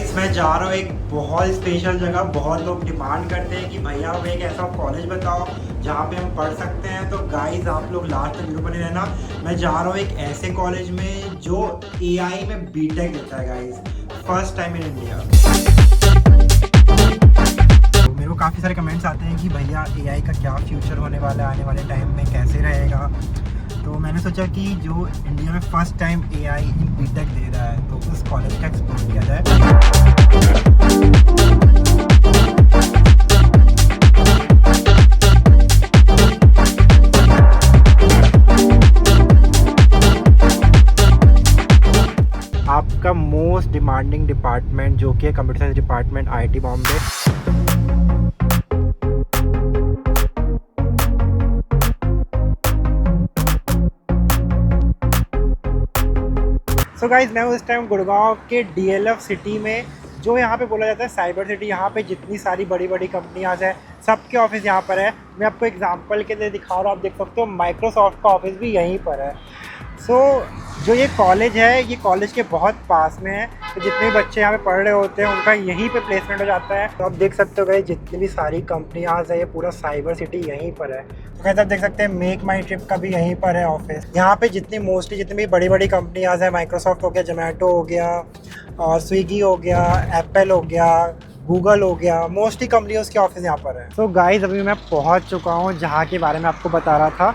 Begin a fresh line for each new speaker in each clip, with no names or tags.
Guys मैं जा रहा हूँ एक बहुत स्पेशल जगह। बहुत लोग डिमांड करते हैं कि भैया वो एक ऐसा कॉलेज बताओ जहाँ पे हम पढ़ सकते हैं। तो गाइस आप लोग लास्ट तक वीडियो बने रहना। मैं जा रहा हूँ एक ऐसे कॉलेज में जो एआई में बीटेक देता है guys, first time in India. तो मेरे को काफ़ी सारे कमेंट्स आते हैं कि भैया एआई का क्या फ्यूचर होने वाला है, आने वाले टाइम में कैसे रहेगा। तो मैंने सोचा कि जो इंडिया में फर्स्ट टाइम एआई इन बीटेक दे रहा है तो उस कॉलेज का एक्सप्लोर किया जाए। आपका मोस्ट डिमांडिंग डिपार्टमेंट जो कि है computer science department, IIT Bombay. So guys मैं उस टाइम गुड़गांव के डीएलएफ सिटी में, जो यहाँ पे बोला जाता है साइबर सिटी। यहाँ पे जितनी सारी बड़ी बड़ी कंपनियाँ हैं सबके ऑफिस यहाँ पर है। मैं आपको एग्जांपल के लिए दिखा रहा हूँ, आप देख सकते हो माइक्रोसॉफ्ट का ऑफिस भी यहीं पर है। सो जो ये कॉलेज है ये कॉलेज के बहुत पास में है, तो जितने भी बच्चे यहाँ पे पढ़ रहे होते हैं उनका यहीं पे प्लेसमेंट हो जाता है। तो आप देख सकते हो गाइस जितनी भी सारी कंपनियाँ है ये पूरा साइबर सिटी यहीं पर है। तो गाइस आप देख सकते हैं मेक माई ट्रिप का भी यहीं पर है ऑफिस। यहाँ पे जितनी भी बड़ी बड़ी कंपनियाँ हैं, माइक्रोसॉफ्ट हो गया, जोमेटो हो गया और स्विगी हो गया, एप्पल हो गया, गूगल हो गया, मोस्टली कंपनियों के ऑफिस यहाँ पर है। तो गाइस अभी मैं पहुँच चुका हूँ जहाँ के बारे में आपको बता रहा था।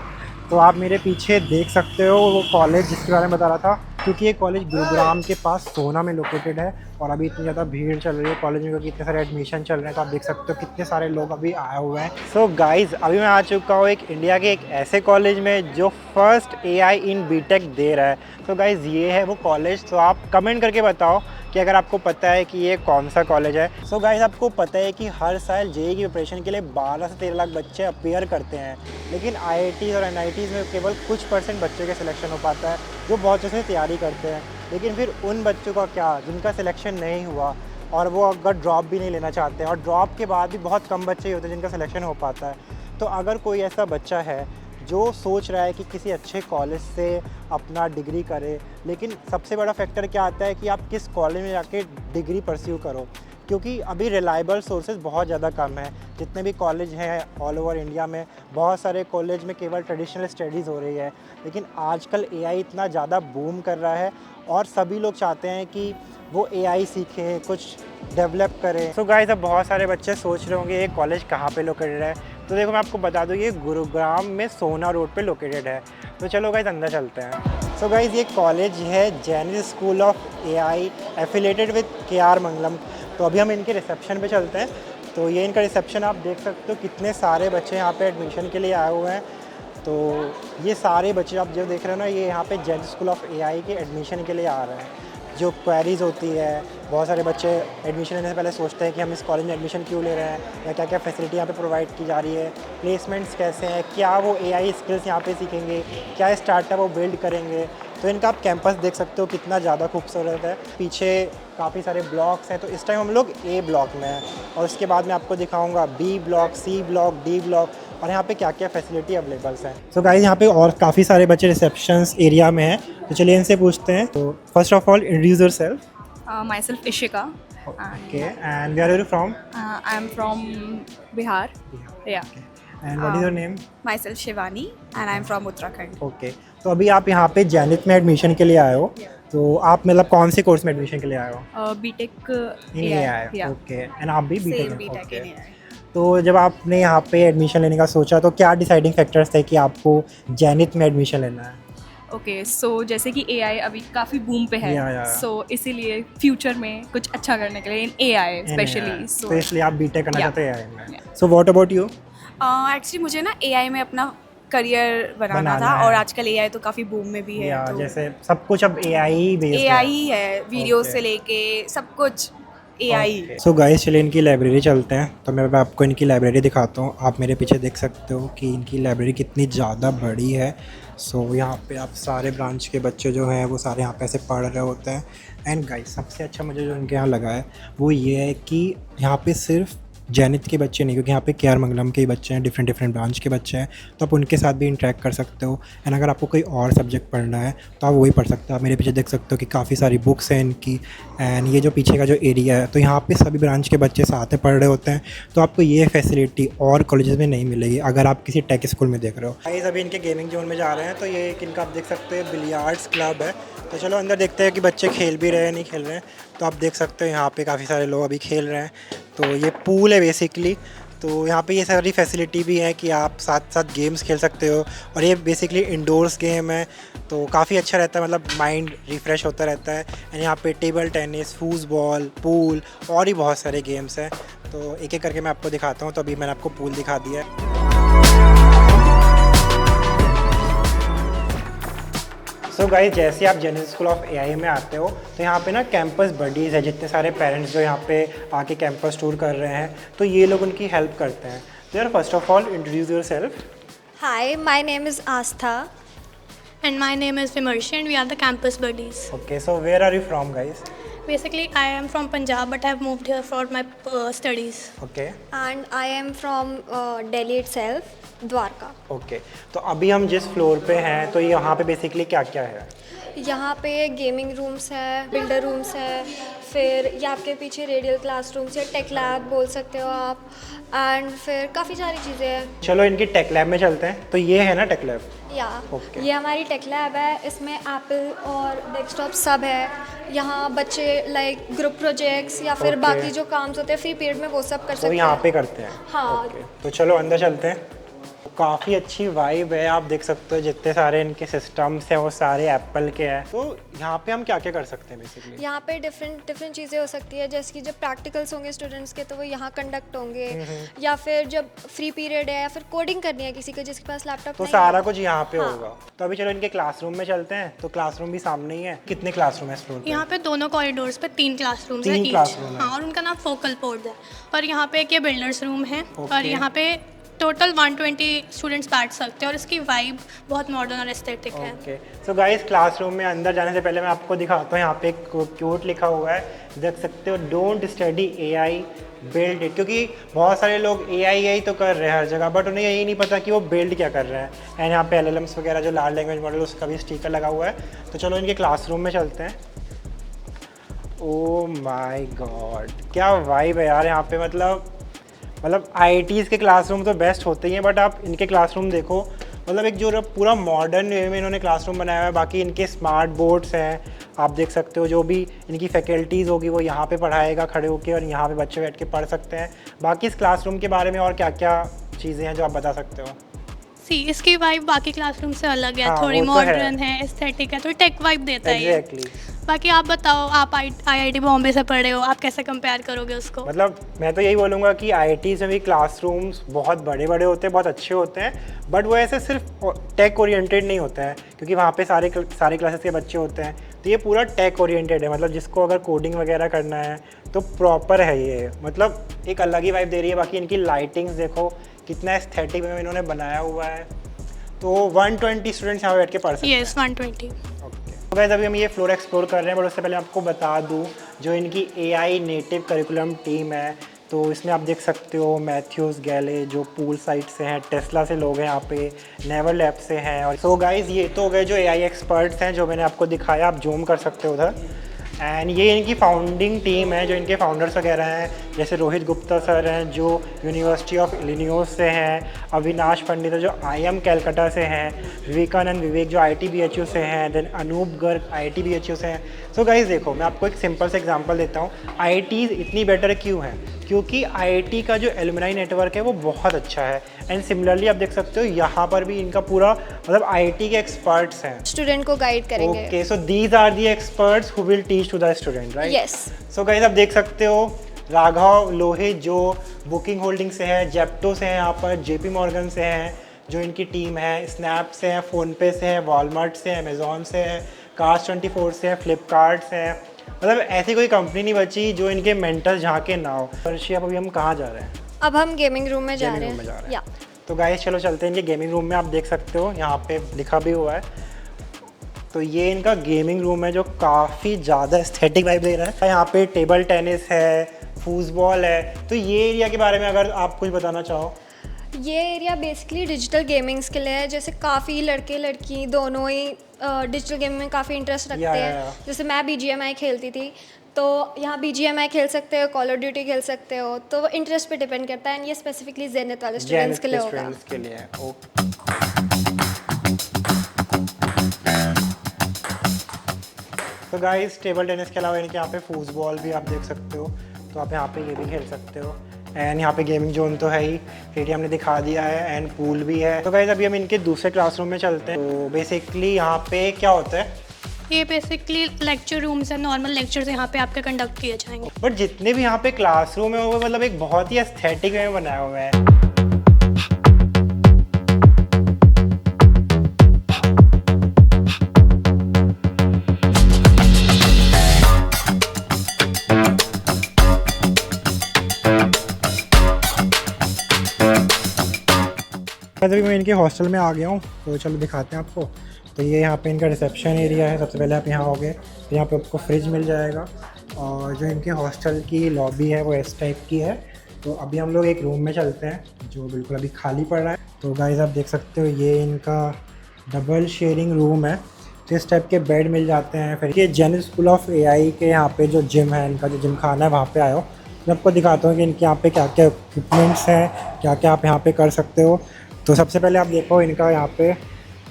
तो आप मेरे पीछे देख सकते हो वो कॉलेज जिसके बारे में बता रहा था, क्योंकि ये कॉलेज गुरुग्राम के पास सोना में लोकेटेड है। और अभी इतनी ज़्यादा भीड़ चल रही है कॉलेज में क्योंकि इतने सारे एडमिशन चल रहे हैं। तो आप देख सकते हो कितने सारे लोग अभी आए हुए हैं। सो गाइज़ अभी मैं आ चुका हूँ एक इंडिया के एक ऐसे कॉलेज में जो फर्स्ट एआई इन बीटेक दे रहा है। तो गाइज़ ये है वो कॉलेज। तो आप कमेंट करके बताओ कि अगर आपको पता है कि ये कौन सा कॉलेज है। सो गाइस आपको पता है कि हर साल जेईई की प्रिपरेशन के लिए 12 से 13 लाख बच्चे अपीयर करते हैं, लेकिन आईआईटीज़ और एनआईटीज़ में केवल कुछ % बच्चे का सिलेक्शन हो पाता है जो बहुत अच्छे से तैयारी करते हैं। लेकिन फिर उन बच्चों का क्या जिनका सिलेक्शन नहीं हुआ और वो अगर ड्रॉप भी नहीं लेना चाहते हैं, और ड्रॉप के बाद भी बहुत कम बच्चे ही होते हैं जिनका सिलेक्शन हो पाता है। तो अगर कोई ऐसा बच्चा है जो सोच रहा है कि किसी अच्छे कॉलेज से अपना डिग्री करे, लेकिन सबसे बड़ा फैक्टर क्या आता है कि आप किस कॉलेज में जाके डिग्री परस्यू करो, क्योंकि अभी रिलायबल सोर्सेज बहुत ज़्यादा कम है। जितने भी कॉलेज हैं ऑल ओवर इंडिया में, बहुत सारे कॉलेज में केवल ट्रेडिशनल स्टडीज़ हो रही है। लेकिन आजकल एआई इतना ज़्यादा बूम कर रहा है और सभी लोग चाहते हैं कि वो एआई सीखें, कुछ डेवलप करें। सो गाइस अब बहुत सारे बच्चे सोच रहे होंगे ये कॉलेज कहाँ पे लोकेटेड है। तो देखो मैं आपको बता दूँ ये गुरुग्राम में सोना रोड पे लोकेटेड है। तो चलो गाइस अंदर चलते हैं। सो गाइस ये कॉलेज है जैनिस school of AI affiliated with KR Mangalam. तो अभी हम इनके रिसेप्शन पे चलते हैं। तो ये इनका रिसेप्शन आप देख सकते हो, कितने सारे बच्चे यहाँ पे एडमिशन के लिए आए हुए हैं। तो ये सारे बच्चे आप जो देख रहे हो ना, ये यहाँ पे जैनिस स्कूल ऑफ एआई के एडमिशन के लिए आ रहे हैं। जो क्वेरीज़ होती है, बहुत सारे बच्चे एडमिशन लेने से पहले सोचते हैं कि हम इस कॉलेज में एडमिशन क्यों ले रहे हैं, या क्या क्या फैसिलिटी यहाँ पे प्रोवाइड की जा रही है, प्लेसमेंट्स कैसे हैं, क्या वो एआई स्किल्स यहाँ पे सीखेंगे, क्या स्टार्टअप वो बिल्ड करेंगे। तो इनका आप कैंपस देख सकते हो कितना ज़्यादा खूबसूरत है। पीछे काफ़ी सारे ब्लॉक्स हैं। तो इस टाइम हम लोग ए ब्लॉक में हैं और उसके बाद मैं आपको दिखाऊंगा B block, C block, D block और यहाँ पे क्या क्या फैसिलिटी अवेलेबल्स हैं। सो गाइस यहाँ पे और काफ़ी सारे बच्चे रिसेप्शन एरिया में हैं। तो चलिए इनसे पूछते हैं। तो first of all introduce yourself.
Myself Ishika.
Okay, and where are you from?
I am from Bihar. Yeah.
Okay. And what is your name?
Myself Shivani and I am from Uttarakhand.
Okay. तो अभी आप यहाँ पे जैनित में admission के लिए आए हो। तो आप मतलब कौन से कोर्स में एडमिशन के लिए आए हो?
B.Tech
इन ये आए हो।
Yeah.
ओके। एंड आप भी
Same
BTech?
B.Tech in AI.
तो जब आपने यहाँ पे एडमिशन लेने का सोचा तो क्या डिसाइडिंग फैक्टर्स थे कि आपको जैनित में एडमिशन लेना है?
Okay, so जैसे कि AI अभी काफ़ी बूम पे है,
Yeah.
so इसीलिए फ्यूचर में कुछ अच्छा करने के लिए in AI स्पेशली,
तो इसलिए आप बीटेक करना
Yeah.
चाहते हैं में। So what about you?
Actually मुझे ना AI में अपना करियर बनाना था
है।
और आजकल AI तो काफ़ी बूम में भी है।
या
तो
जैसे सब कुछ अब एआई बेस्ड
AI ही है, वीडियो
Okay.
से लेके सब कुछ AI।
सो गाइस चलिए इनकी लाइब्रेरी चलते हैं। तो मैं आपको इनकी लाइब्रेरी दिखाता हूँ। आप मेरे पीछे देख सकते हो कि इनकी लाइब्रेरी कितनी ज़्यादा बड़ी है। सो यहाँ पे आप सारे ब्रांच के बच्चे जो हैं वो सारे यहाँ पे ऐसे पढ़ रहे होते हैं। एंड गाइस सबसे अच्छा मुझे जो इनके यहाँ लगा है वो ये है कि यहाँ पे सिर्फ जैनित के बच्चे नहीं, क्योंकि यहाँ पे केआर मंगलम के ही बच्चे हैं, डिफरेंट डिफरेंट ब्रांच के बच्चे हैं, तो आप उनके साथ भी इंटरेक्ट कर सकते हो। एंड अगर आपको कोई और सब्जेक्ट पढ़ना है तो आप वही पढ़ सकते हो। आप मेरे पीछे देख सकते हो कि काफ़ी सारी बुक्स हैं इनकी। एंड ये जो पीछे का जो एरिया है, तो यहाँ पे सभी ब्रांच के बच्चे साथ में पढ़ रहे होते हैं, तो आपको ये फैसिलिटी और कॉलेजेस में नहीं मिलेगी अगर आप किसी टेक स्कूल में देख रहे हो। गाइस अभी इनके गेमिंग जोन में जा रहे हैं, तो ये एक इनका आप देख सकते हो बिलियार्ड्स क्लब है। तो चलो अंदर देखते हैं कि बच्चे खेल भी रहे हैं नहीं खेल रहे हैं। तो आप देख सकते हो यहाँ पे काफ़ी सारे लोग अभी खेल रहे हैं। तो ये पूल है बेसिकली, तो यहाँ पे ये सारी फैसिलिटी भी है कि आप साथ साथ गेम्स खेल सकते हो। और ये बेसिकली इंडोर्स गेम है, तो काफ़ी अच्छा रहता है, मतलब माइंड रिफ़्रेश होता रहता है। एंड यहाँ पे टेबल टेनिस, फूसबॉल, पूल और भी बहुत सारे गेम्स हैं। तो एक एक करके मैं आपको दिखाता हूँ। तो अभी मैंने आपको पूल दिखा दिया है। सो गाइस, जैसे आप जेनिस स्कूल ऑफ एआई में आते हो तो यहाँ पे ना कैंपस बडीज़ है, जितने सारे पेरेंट्स जो यहाँ पे आके कैंपस टूर कर रहे हैं, तो ये लोग उनकी हेल्प करते हैं। तो यार first of all introduce yourself.
Hi, my name is Astha.
And my name is Vimarshi and we are the campus buddies.
Okay, so where are you from guys?
Basically, I am from Punjab but I have moved here for my studies.
Okay
And I am from Delhi itself, Dwarka.
Okay, तो अभी हम जिस floor पे हैं तो यहाँ पे basically क्या क्या है?
यहाँ पे गेमिंग रूम्स है, बिल्डर रूम्स है, फिर ये आपके पीछे रेडियल क्लासरूम्स है, टेक लैब बोल सकते हो आप, एंड फिर काफ़ी सारी चीज़ें हैं।
चलो इनकी टेक लैब में चलते हैं। तो ये है ना टेक लैब?
या
Okay.
ये हमारी टेक लैब है, इसमें एप्पल और डेस्कटॉप सब है। यहाँ बच्चे लाइक ग्रुप प्रोजेक्ट्स या फिर
Okay.
बाकी जो काम होते हैं फ्री पीरियड में वो सब कर
तो
सकते
यहाँ
हैं।
पे करते हैं?
हाँ।
Okay. तो चलो अंदर चलते हैं। काफ़ी अच्छी वाइब है, आप देख सकते हो जितने सारे इनके सिस्टम्स हैं वो सारे एप्पल के हैं। तो यहाँ पे हम क्या क्या कर सकते हैं बेसिकली?
यहाँ पे डिफरेंट चीज़ें हो सकती है, जैसे कि जब प्रैक्टिकल्स होंगे स्टूडेंट्स के तो वो यहाँ कंडक्ट होंगे, या फिर जब फ्री पीरियड है या फिर कोडिंग करनी है किसी को जिसके पास लैपटॉप
तो
नहीं
सारा
है।
कुछ यहाँ पे
हाँ।
होगा। तो अभी चलो इनके क्लासरूम में चलते हैं। तो क्लासरूम भी सामने ही है। कितने क्लासरूम है इस फ्लोर पे?
यहाँ पे दोनों कॉरिडोर्स पे 3 क्लासरूम्स हैं
3
ईच।
classroom हैं।
हाँ, और उनका नाम फोकल पोर्ट है। और यहाँ पे एक ये बिल्डर्स रूम है और
Okay.
यहाँ पे टोटल 120 स्टूडेंट्स बैठ सकते हैं और इसकी वाइब बहुत मॉडर्न और एस्थेटिक है।
ओके, सो गाइस क्लासरूम में अंदर जाने से पहले मैं आपको दिखाता हूँ। यहाँ पे एक क्यूट लिखा हुआ है, देख सकते हो, don't study AI build it. क्योंकि बहुत सारे लोग एआई तो कर रहे हैं हर जगह, बट उन्हें यही नहीं पता कि वो बिल्ड क्या कर रहे हैं। एंड यहाँ पे एलएलएम्स वगैरह जो लार्ज लैंग्वेज मॉडल उसका भी स्टिकर लगा हुआ है। तो चलो इनके क्लासरूम में चलते हैं। ओह माय गॉड, क्या वाइब है यार यहाँ पे। मतलब आईआईटीज़ के क्लासरूम तो बेस्ट होते ही हैं, बट आप इनके क्लासरूम देखो, मतलब एक जो पूरा मॉडर्न वे में इन्होंने क्लासरूम बनाया हुआ है। बाकी इनके स्मार्ट बोर्ड्स हैं, आप देख सकते हो। जो भी इनकी फैकल्टीज़ होगी वो यहाँ पे पढ़ाएगा खड़े होके, और यहाँ पे बच्चे बैठ के पढ़ सकते हैं। बाकी इस क्लासरूम के बारे में और क्या क्या चीज़ें हैं जो आप बता सकते हो?
इसकी वाइब बाकी क्लासरूम से अलग है।
हाँ,
थोड़ी
वो तो है।
मॉडर्न है, एस्थेटिक है, थोड़ी टेक वाइब देता है ये।
एग्जैक्टली।
बाकी आप बताओ, आप आईआईटी बॉम्बे से पढ़े हो, आप कैसे कंपेयर करोगे उसको?
मतलब मैं तो यही बोलूँगा कि आईआईटीज़ में भी क्लासरूम्स बहुत बड़े बड़े होते हैं, बहुत अच्छे होते हैं, बट वो ऐसे सिर्फ टेक ओरिएंटेड नहीं होता है, क्योंकि वहाँ पे सारे क्लासेस के बच्चे होते हैं। तो ये पूरा टेक ओरिएंटेड है, मतलब जिसको अगर कोडिंग वगैरह करना है तो प्रॉपर है ये, मतलब एक अलग ही वाइब दे रही है। बाकी इनकी लाइटिंग्स देखो, कितना एस्थेटिक में इन्होंने बनाया हुआ है। तो 120 स्टूडेंट्स यहाँ बैठ के पढ़ सकते हैं।
यस, 120।
तो गाइस अभी हम ये फ्लोर एक्सप्लोर कर रहे हैं, बट उससे पहले आपको बता दूं जो इनकी एआई नेटिव करिकुलम टीम है, तो इसमें आप देख सकते हो मैथ्यूज़ गैले जो पूल साइट से हैं, टेस्ला से लोग हैं यहाँ पे, नेवर लैब से हैं। और सो गाइस ये तो हो गए जो एआई एक्सपर्ट्स हैं जो मैंने आपको दिखाया, आप जूम कर सकते हो उधर। एंड ये इनकी फाउंडिंग टीम है, जो इनके फाउंडर्स वगैरह हैं, जैसे रोहित गुप्ता सर हैं जो यूनिवर्सिटी ऑफ इलिनोइस से हैं, अविनाश पंडित जो आईएम कैलकाटा से हैं, विवेकानंद विवेक जो आईटीबीएचयू से हैं, देन अनूप गर्ग आईटीबीएचयू से हैं। सो गाइस देखो, मैं आपको एक सिंपल सा एग्जांपल देता हूँ। आईआईटीज़ इतनी बेटर क्यों है? क्योंकि आईआईटी का जो एलुमनाई नेटवर्क है वो बहुत अच्छा है। एंड सिमिलरली आप देख सकते हो यहाँ पर भी इनका पूरा मतलब आईआईटी के एक्सपर्ट्स हैं,
स्टूडेंट को गाइड करेंगे।
Okay, so these are the experts who will teach to the student, right?
Yes.
So guys आप देख सकते हो राघव लोहे जो बुकिंग होल्डिंग से है, जेप्टो से हैं, यहाँ पर जेपी मॉर्गन से हैं जो इनकी टीम है, स्नैप से हैं, फ़ोनपे से हैं, वॉलमार्ट से हैं, अमेज़ॉन से हैं, Cars24 से हैं, फ्लिपकार्ट से हैं। मतलब ऐसी कोई कंपनी नहीं बची जो इनके मेंटर झांके ना हो। अर्शी अब अभी हम कहाँ जा रहे हैं?
अब हम गेमिंग रूम में जा रहे हैं। या
तो गाइस चलो चलते हैं इनके गेमिंग रूम में। आप देख सकते हो यहाँ पे लिखा भी हुआ है। तो ये इनका गेमिंग रूम है जो काफ़ी ज़्यादा एस्थेटिक वाइब दे रहा है। यहाँ पे टेबल टेनिस है, फूसबॉल है। तो ये एरिया के बारे में अगर आप कुछ बताना चाहो।
ये एरिया बेसिकली डिजिटल गेमिंग्स के लिए है। जैसे काफ़ी लड़के लड़की दोनों ही डिजिटल गेम में काफ़ी इंटरेस्ट रखते हैं। जैसे मैं BGMI खेलती थी, तो यहाँ BGMI खेल सकते हो, कॉल ऑफ ड्यूटी खेल सकते हो, तो वो इंटरेस्ट पे डिपेंड करता है। एंड ये स्पेसिफिकली जेनिथ वाले स्टूडेंट्स के लिए होगा।
के लिए तो गाइस, टेबल टेनिस के अलावा इनके यहाँ पे फुटबॉल भी आप देख सकते हो, तो आप यहाँ पे ये भी खेल सकते हो। एंड यहाँ पे गेमिंग जोन तो है ही, स्टेडियम हमने दिखा दिया है, एंड पूल भी है। तो गाइस, अभी हम इनके दूसरे क्लासरूम में चलते हैं। तो बेसिकली यहाँ पे क्या होता है?
ये बेसिकली लेक्चर रूम्स है, नॉर्मल लेक्चर्स यहाँ पे आपके कंडक्ट किए जाएंगे।
बट जितने भी यहाँ पे क्लासरूम है वो मतलब एक बहुत ही एस्थेटिक में बनाया हुआ है। अभी मैं इनके हॉस्टल में आ गया हूँ, तो चलो दिखाते हैं आपको। तो ये यहाँ पे इनका रिसेप्शन एरिया है। सबसे पहले आप यहाँ आओगे तो यहाँ पे आपको फ्रिज मिल जाएगा, और जो इनके हॉस्टल की लॉबी है वो इस टाइप की है। तो अभी हम लोग एक रूम में चलते हैं जो बिल्कुल अभी खाली पड़ रहा है। तो गाइस, आप देख सकते हो ये इनका डबल शेयरिंग रूम है। तो इस टाइप के बेड मिल जाते हैं। फिर ये जेनिथ स्कूल ऑफ AI के यहाँ पे जो जिम है, इनका जो जिम खाना है, वहाँ पे आए हो। मैं आपको दिखाता हूँ कि इनके यहाँ पे क्या क्या इक्विपमेंट्स हैं, क्या क्या आप यहाँ पे कर सकते हो। तो सबसे पहले आप देखो इनका यहाँ पे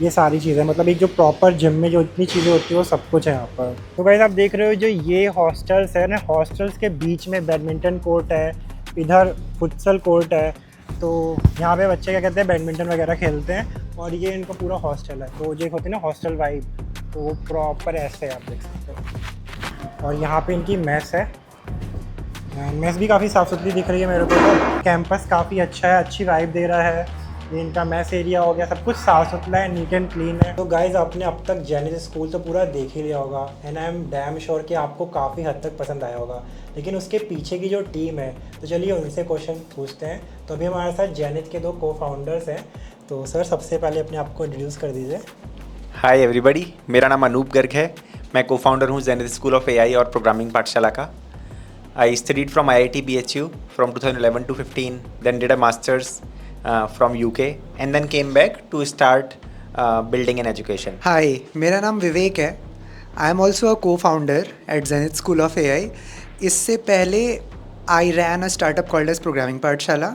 ये सारी चीज़ें, मतलब एक जो प्रॉपर जिम में जो इतनी चीज़ें होती है वो सब कुछ है यहाँ पर। तो गाइस, आप देख रहे हो जो ये हॉस्टल्स है ना, हॉस्टल्स के बीच में बैडमिंटन कोर्ट है, इधर फुटसल कोर्ट है। तो यहाँ पे बच्चे क्या कहते हैं, बैडमिंटन वगैरह खेलते हैं। और ये इनका पूरा हॉस्टल है। तो जो एक होती है ना हॉस्टल वाइब, तो वो प्रॉपर ऐसे है, आप देख सकते हो। और यहाँ पर इनकी मेस है। मेस भी काफ़ी साफ़ सुथरी दिख रही है मेरे को। तो कैंपस काफ़ी अच्छा है, अच्छी वाइब दे रहा है। ये इनका मैस एरिया हो गया, सब कुछ साफ़ सुथरा है, नीट एंड क्लीन है। तो गाइज़, आपने अब तक जेनिथ स्कूल तो पूरा देख ही लिया होगा, and I am damn sure कि आपको काफ़ी हद तक पसंद आया होगा। लेकिन उसके पीछे की जो टीम है, तो चलिए उनसे क्वेश्चन पूछते हैं। तो अभी हमारे साथ जेनिथ के 2 को-फाउंडर्स हैं। तो सर, सबसे पहले अपने आप को इंट्रोड्यूस कर दीजिए।
हाय एवरीबॉडी, मेरा नाम अनूप गर्ग है। मैं को-फाउंडर हूँ जेनिथ स्कूल ऑफ AI और प्रोग्रामिंग पाठशाला का। I studied from IIT BHU from 2011 to 15, then did a masters from UK and then came back to start building an education.
Hi, मेरा नाम विवेक है। I am also a co-founder at Zenith School of AI. इससे पहले I ran a startup called as Programming पाठशाला,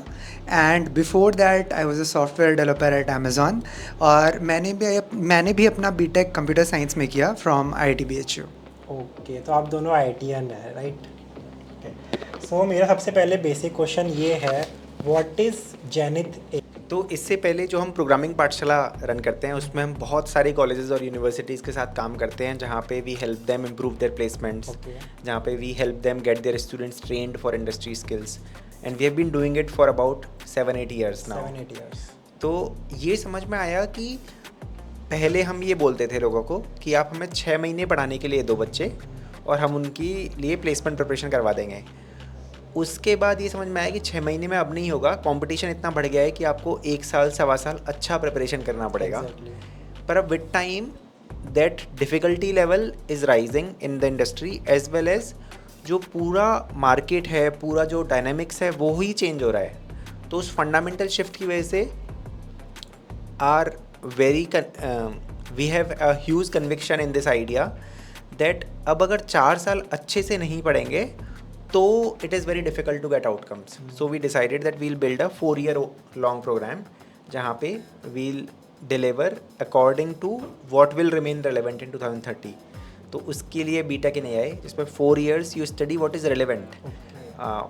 and before that I was a software developer at Amazon. और मैंने भी अपना BTech कंप्यूटर साइंस में किया from IIT BHU.
ओके, तो आप दोनों IITian हैं, राइट? सो मेरा सबसे पहले बेसिक क्वेश्चन ये है, व्हाट इज़ जेनिथ?
तो इससे पहले जो हम प्रोग्रामिंग पाठशाला रन करते हैं उसमें हम बहुत सारे कॉलेजेस और यूनिवर्सिटीज़ के साथ काम करते हैं, जहाँ पे we help them improve their placements, जहाँ पे we help them get their students trained for industry skills, and we have been doing it for about 7-8 years now.
7-8 years.
तो ये समझ में आया कि पहले हम ये बोलते थे लोगों को कि आप हमें 6 महीने पढ़ाने के लिए 2 बच्चे और हम उनकी लिए प्लेसमेंट प्रिपरेशन करवा देंगे। उसके बाद ये समझ में आया कि 6 महीने में अब नहीं होगा, कंपटीशन इतना बढ़ गया है कि आपको 1 साल 1.25 साल अच्छा प्रिपरेशन करना पड़ेगा। पर अब with time that difficulty level is rising in the industry, as well as जो पूरा मार्केट है, पूरा जो डायनामिक्स है वो ही चेंज हो रहा है। तो उस फंडामेंटल शिफ्ट की वजह से we have a huge conviction in this idea that अब अगर 4 साल अच्छे से नहीं पढ़ेंगे तो it is very difficult to get outcomes. So we decided that we'll build a 4-year long programme, जहाँ पे we'll deliver according to what will remain relevant in 2030। तो उसके लिए BTech in AI, जिसमें 4 years you study what is relevant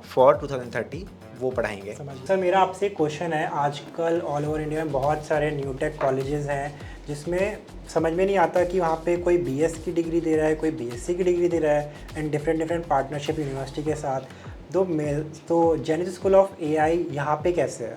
for 2030, वो पढ़ाएंगे।
Sir, मेरा आपसे एक क्वेश्चन है। आजकल ऑल ओवर इंडिया में बहुत सारे न्यू टेक कॉलेजेस हैं जिसमें समझ में नहीं आता कि वहाँ पे कोई BS की डिग्री दे रहा है, कोई BSc की डिग्री दे रहा है, एंड डिफरेंट पार्टनरशिप यूनिवर्सिटी के साथ। तो जेनिथ स्कूल ऑफ AI यहाँ पे कैसे है?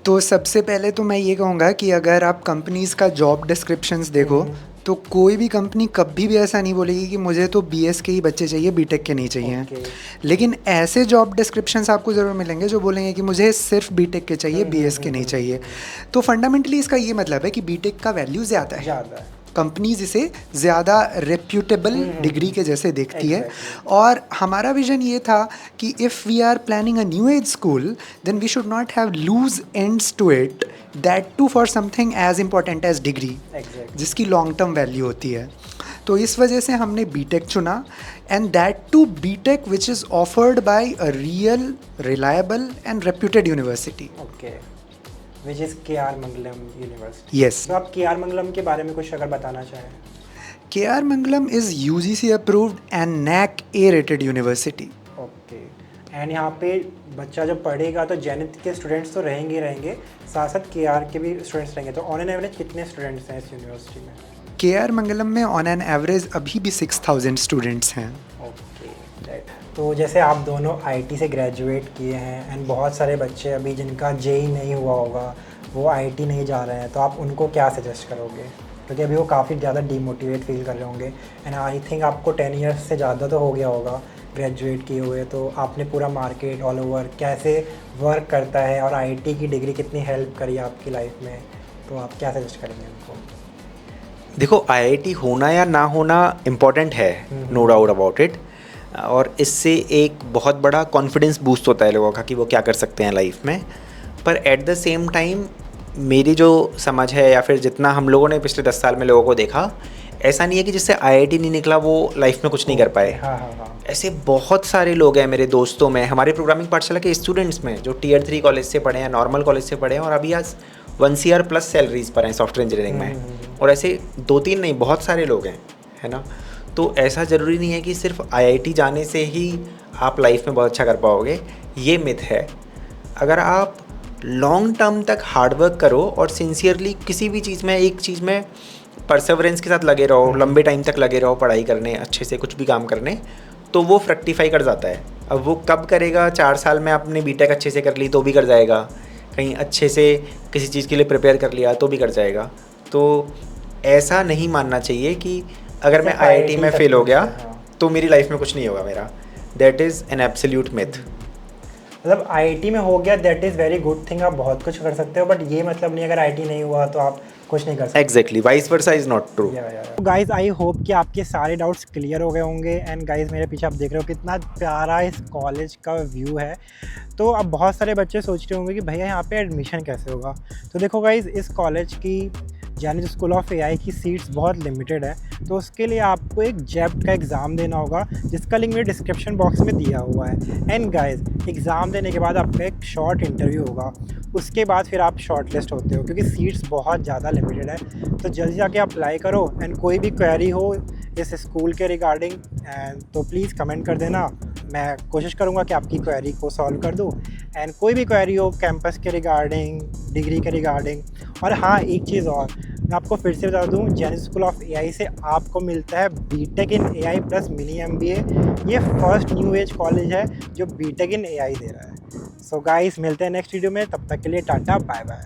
तो सबसे पहले तो मैं ये कहूँगा कि अगर आप कंपनीज़ का जॉब डिस्क्रिप्शंस देखो तो कोई भी कंपनी कभी भी ऐसा नहीं बोलेगी कि मुझे तो BS के ही बच्चे चाहिए, BTech के नहीं चाहिए। लेकिन ऐसे जॉब डिस्क्रिप्शंस आपको ज़रूर मिलेंगे जो बोलेंगे कि मुझे सिर्फ BTech के चाहिए, BS के नहीं चाहिए। तो फंडामेंटली इसका ये मतलब है कि BTech का वैल्यू ज़्यादा है। कंपनीज इसे ज़्यादा रेप्यूटेबल डिग्री के जैसे देखती है। और हमारा विजन ये था कि if we are planning a new age school then we should not have loose ends to it, that too for something as important as degree, जिसकी लॉन्ग टर्म वैल्यू होती है। तो इस वजह से हमने बीटेक चुना, and that too BTech which is offered by a real, reliable and reputed university.
Okay, which is KR Mangalam university.
Yes,
तो आप KR मंगलम के बारे में कुछ अगर बताना चाहें।
KR Mangalam is UGC approved and NAC A rated university.
Okay, and यहाँ पे बच्चा जब पढ़ेगा तो जेनिथ के स्टूडेंट्स तो रहेंगे ही रहेंगे, साथ साथ KR के भी स्टूडेंट्स रहेंगे। तो ऑन एन एवरेज कितने स्टूडेंट्स हैं इस यूनिवर्सिटी में?
KR मंगलम में ऑन एन एवरेज अभी भी 6000 स्टूडेंट्स हैं।
Okay, right. तो जैसे आप दोनों IT से ग्रेजुएट किए हैं एंड बहुत सारे बच्चे अभी जिनका JEE नहीं हुआ होगा, वो IT नहीं जा रहे हैं, तो आप उनको क्या सजेस्ट करोगे? क्योंकि अभी वो काफ़ी ज़्यादा डीमोटिवेट फील कर रहे होंगे, एंड आई थिंक आपको 10 ईयर्स से ज़्यादा तो हो गया होगा ग्रेजुएट किए हुए, तो आपने पूरा मार्केट ऑल ओवर कैसे वर्क करता है और IT की डिग्री कितनी हेल्प करी आपकी लाइफ में, तो आप क्या सजेस्ट करेंगे उनको?
देखो, IIT होना या ना होना इम्पॉर्टेंट है, नो डाउट अबाउट इट, और इससे एक बहुत बड़ा कॉन्फिडेंस बूस्ट होता है लोगों का कि वो क्या कर सकते हैं लाइफ में। पर एट द सेम टाइम मेरी जो समझ है या फिर जितना हम लोगों ने पिछले 10 साल में लोगों को देखा, ऐसा नहीं है कि जिससे IIT नहीं निकला वो लाइफ में कुछ नहीं कर पाए।
हाँ।
ऐसे बहुत सारे लोग हैं मेरे दोस्तों में, हमारे प्रोग्रामिंग पाठशाला के स्टूडेंट्स में, जो Tier 3 कॉलेज से पढ़े हैं, नॉर्मल कॉलेज से पढ़े हैं और अभी आज 1 CR प्लस सैलरीज पर हैं सॉफ्टवेयर इंजीनियरिंग में। और ऐसे 2-3 नहीं, बहुत सारे लोग हैं, है ना। तो ऐसा ज़रूरी नहीं है कि सिर्फ IIT जाने से ही आप लाइफ में बहुत अच्छा कर पाओगे, ये मिथ है। अगर आप लॉन्ग टर्म तक हार्डवर्क करो और सिंसियरली किसी भी चीज़ में, एक चीज़ में परसेवरेंस के साथ लगे रहो, लंबे टाइम तक लगे रहो पढ़ाई करने, अच्छे से कुछ भी काम करने, तो वो फ्रक्टिफाई कर जाता है। अब वो कब करेगा? 4 साल में आपने बीटेक अच्छे से कर ली तो भी कर जाएगा, कहीं अच्छे से किसी चीज़ के लिए प्रिपेयर कर लिया तो भी कर जाएगा। तो ऐसा नहीं मानना चाहिए कि अगर मैं IIT में फेल हो गया तो मेरी लाइफ में कुछ नहीं होगा मेरा। That is an absolute myth.
मतलब IIT में हो गया that is very good thing, आप बहुत कुछ कर सकते हो, बट ये मतलब नहीं अगर IIT नहीं हुआ तो आप कुछ नहीं कर सकते।
Exactly, vice versa is not true.
Guys, I hope कि आपके सारे डाउट्स क्लियर हो गए होंगे। एंड गाइज, मेरे पीछे आप देख रहे हो कितना प्यारा इस कॉलेज का व्यू है। तो अब बहुत सारे बच्चे सोच रहे होंगे कि भैया यहाँ पे एडमिशन कैसे होगा। तो देखो गाइज, इस कॉलेज की यानी स्कूल ऑफ AI की सीट्स बहुत लिमिटेड है, तो उसके लिए आपको एक JEPT का एग्ज़ाम देना होगा, जिसका लिंक मेरे डिस्क्रिप्शन बॉक्स में दिया हुआ है। एंड गाइज, एग्ज़ाम देने के बाद आपका एक शॉर्ट इंटरव्यू होगा, उसके बाद फिर आप शॉर्ट लिस्ट होते हो, क्योंकि सीट्स बहुत ज़्यादा लिमिटेड है। तो जल्दी जाके अप्लाई करो, एंड कोई भी क्वेरी हो इस स्कूल के रिगार्डिंग एंड तो प्लीज़ कमेंट कर देना, मैं कोशिश करूँगा कि आपकी क्वेरी को सॉल्व कर दूँ। एंड कोई भी क्वेरी हो कैंपस के रिगार्डिंग, डिग्री के रिगार्डिंग, और हाँ एक चीज़ और मैं आपको फिर से बता दूँ, जेनिथ स्कूल ऑफ AI से आपको मिलता है BTech इन AI प्लस मिनी MBA। ये फर्स्ट न्यू एज कॉलेज है जो BTech इन AI दे रहा है। सो गाइस, मिलते हैं नेक्स्ट वीडियो में, तब तक के लिए टाटा बाय बाय।